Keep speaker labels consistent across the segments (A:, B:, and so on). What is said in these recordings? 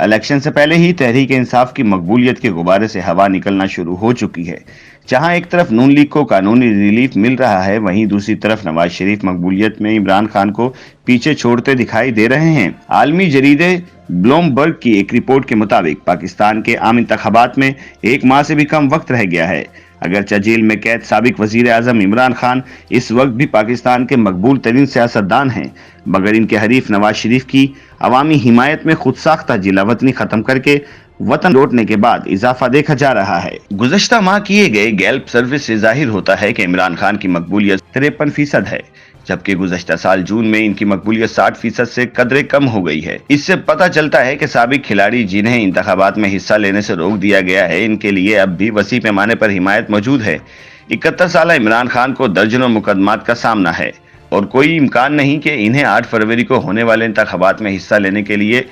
A: Election سے پہلے ہی تحریک انصاف کی مقبولیت کے غبارے سے ہوا نکلنا شروع ہو چکی ہے۔ جہاں ایک طرف نون لیگ کو قانونی ریلیف مل رہا ہے، وہیں دوسری طرف نواز شریف مقبولیت میں عمران خان کو پیچھے چھوڑتے دکھائی دے رہے ہیں۔ عالمی جریدے بلومبرگ کی ایک رپورٹ کے مطابق پاکستان کے عام انتخابات میں 1 ماہ سے بھی کم وقت رہ گیا ہے۔ اگرچہ جیل میں قید سابق وزیر اعظم عمران خان اس وقت بھی پاکستان کے مقبول ترین سیاستدان ہیں، مگر ان کے حریف نواز شریف کی عوامی حمایت میں خود ساختہ جلا وطنی ختم کر کے وطن لوٹنے کے بعد اضافہ دیکھا جا رہا ہے۔ گزشتہ ماہ کیے گئے گیلپ سروس سے ظاہر ہوتا ہے کہ عمران خان کی مقبولیت 53% ہے، جبکہ گزشتہ سال جون میں ان کی مقبولیت 60% سے قدرے کم ہو گئی ہے۔ اس سے پتہ چلتا ہے کہ سابق کھلاڑی جنہیں انتخابات میں حصہ لینے سے روک دیا گیا ہے، ان کے لیے اب بھی وسیع پیمانے پر حمایت موجود ہے۔ 71 سالہ عمران خان کو درجنوں مقدمات کا سامنا ہے اور کوئی امکان نہیں کہ انہیں 8 فروری کو ہونے والے انتخابات میں حصہ لینے کے لیے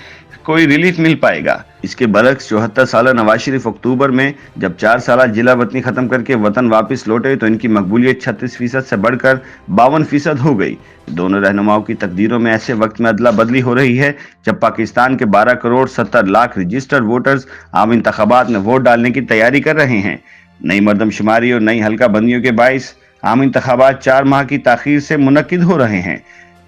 A: کوئی ریلیف مل پائے گا۔ اس کے برعکس 74 سالہ نواز شریف اکتوبر میں جب 4 سالہ جلا وطنی ختم کر کے وطن واپس لوٹے تو ان کی مقبولیت 36% سے بڑھ کر 52% ہو گئی۔ دونوں رہنماؤں کی تقدیروں میں ایسے وقت میں ادلا بدلی ہو رہی ہے جب پاکستان کے 12 کروڑ 70 لاکھ رجسٹرڈ ووٹرز عام انتخابات میں ووٹ ڈالنے کی تیاری کر رہے ہیں۔ نئی مردم شماری اور نئی حلقہ بندیوں کے باعث عام انتخابات 4 ماہ کی تاخیر سے منعقد ہو رہے ہیں۔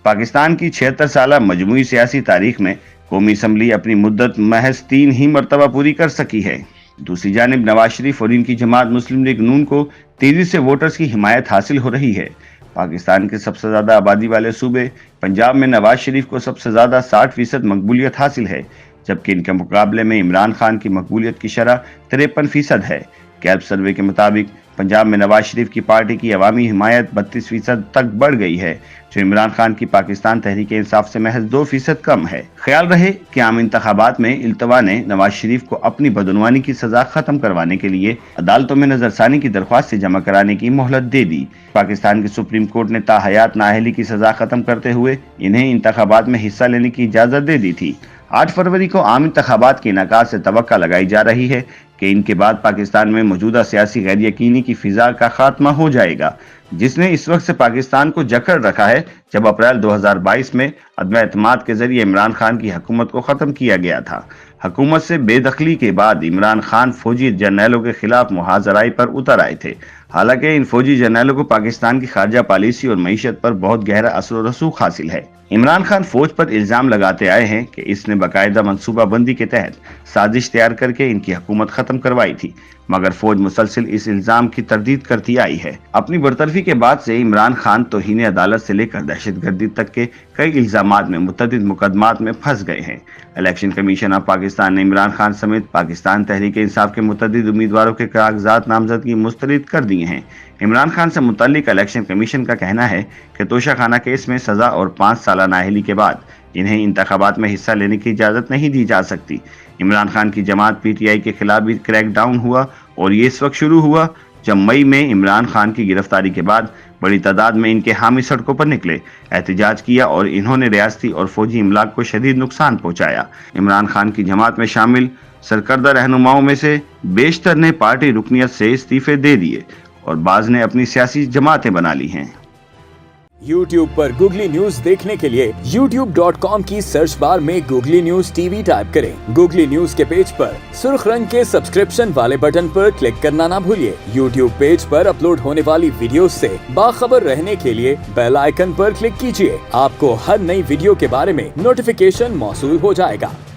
A: پاکستان کی 76 سالہ مجموعی سیاسی تاریخ میں قومی اسمبلی اپنی مدت محض 3 ہی مرتبہ پوری کر سکی ہے۔ دوسری جانب نواز شریف اور ان کی جماعت مسلم لیگ نون کو تیزی سے ووٹرز کی حمایت حاصل ہو رہی ہے۔ پاکستان کے سب سے زیادہ آبادی والے صوبے پنجاب میں نواز شریف کو سب سے زیادہ 60% مقبولیت حاصل ہے، جبکہ ان کے مقابلے میں عمران خان کی مقبولیت کی شرح 53% ہے۔ گیلپ سروے کے مطابق پنجاب میں نواز شریف کی پارٹی کی عوامی حمایت 32% تک بڑھ گئی ہے، جو عمران خان کی پاکستان تحریک انصاف سے محض 2% کم ہے۔ خیال رہے کہ عام انتخابات میں التوا نے نواز شریف کو اپنی بدعنوانی کی سزا ختم کروانے کے لیے عدالتوں میں نظر ثانی کی درخواست جمع کرانے کی مہلت دے دی۔ پاکستان کی سپریم کورٹ نے تاحیات نااہلی کی سزا ختم کرتے ہوئے انہیں انتخابات میں حصہ لینے کی اجازت دے دی تھی۔ 8 فروری کو عام انتخابات کے انعقاد سے توقع لگائی جا رہی ہے کہ ان کے بعد پاکستان میں موجودہ سیاسی غیر یقینی کی فضا کا خاتمہ ہو جائے گا، جس نے اس وقت سے پاکستان کو جکڑ رکھا ہے جب اپریل 2022 میں عدم اعتماد کے ذریعے عمران خان کی حکومت کو ختم کیا گیا تھا۔ حکومت سے بے دخلی کے بعد عمران خان فوجی جرنیلوں کے خلاف محاذرائی پر اتر آئے تھے۔ حالانکہ ان فوجی جرنیلوں کو پاکستان کی خارجہ پالیسی اور معیشت پر بہت گہرا اثر و رسوخ حاصل ہے۔ عمران خان فوج پر الزام لگاتے آئے ہیں کہ اس نے باقاعدہ منصوبہ بندی کے تحت سازش تیار کر کے ان کی حکومت ختم کروائی تھی، مگر فوج مسلسل اس الزام کی تردید کرتی آئی ہے۔ اپنی برطرفی کے بعد سے عمران خان توہین عدالت سے لے کر دہشت گردی تک کے کئی الزامات میں متعدد مقدمات میں پھنس گئے ہیں۔ الیکشن کمیشن آف پاکستان نے عمران خان سمیت پاکستان تحریک انصاف کے متعدد امیدواروں کے کاغذات نامزدگی مسترد کر دیے ہیں۔ عمران خان سے متعلق الیکشن کمیشن کا کہنا ہے کہ توشہ خانہ کیس میں سزا اور 5 سالہ نااہلی کے بعد انہیں انتخابات میں حصہ لینے کی اجازت نہیں دی جا سکتی۔ عمران خان کی جماعت پی ٹی آئی کے خلاف بھی کریک ڈاؤن ہوا اور یہ اس وقت شروع ہوا جب مئی میں عمران خان کی گرفتاری کے بعد بڑی تعداد میں ان کے حامی سڑکوں پر نکلے، احتجاج کیا اور انہوں نے ریاستی اور فوجی املاک کو شدید نقصان پہنچایا۔ عمران خان کی جماعت میں شامل سرکردہ رہنماؤں میں سے بیشتر نے پارٹی رکنیت سے استعفے دے دیے اور بعض نے اپنی سیاسی جماعتیں بنا لی ہیں۔
B: YouTube پر گوگلی نیوز دیکھنے کے لیے youtube.com کی سرچ بار میں googly news T V type کریں۔ گوگلی نیوز کے پیج پر سرخ رنگ کے سبسکرپشن والے بٹن پر کلک کرنا نہ بھولیے۔ YouTube پیج پر اپلوڈ ہونے والی ویڈیوز سے باخبر رہنے کے لیے بیل آئیکن پر کلک کیجیے۔ آپ کو ہر نئی ویڈیو کے بارے میں نوٹیفیکیشن موصول ہو جائے گا۔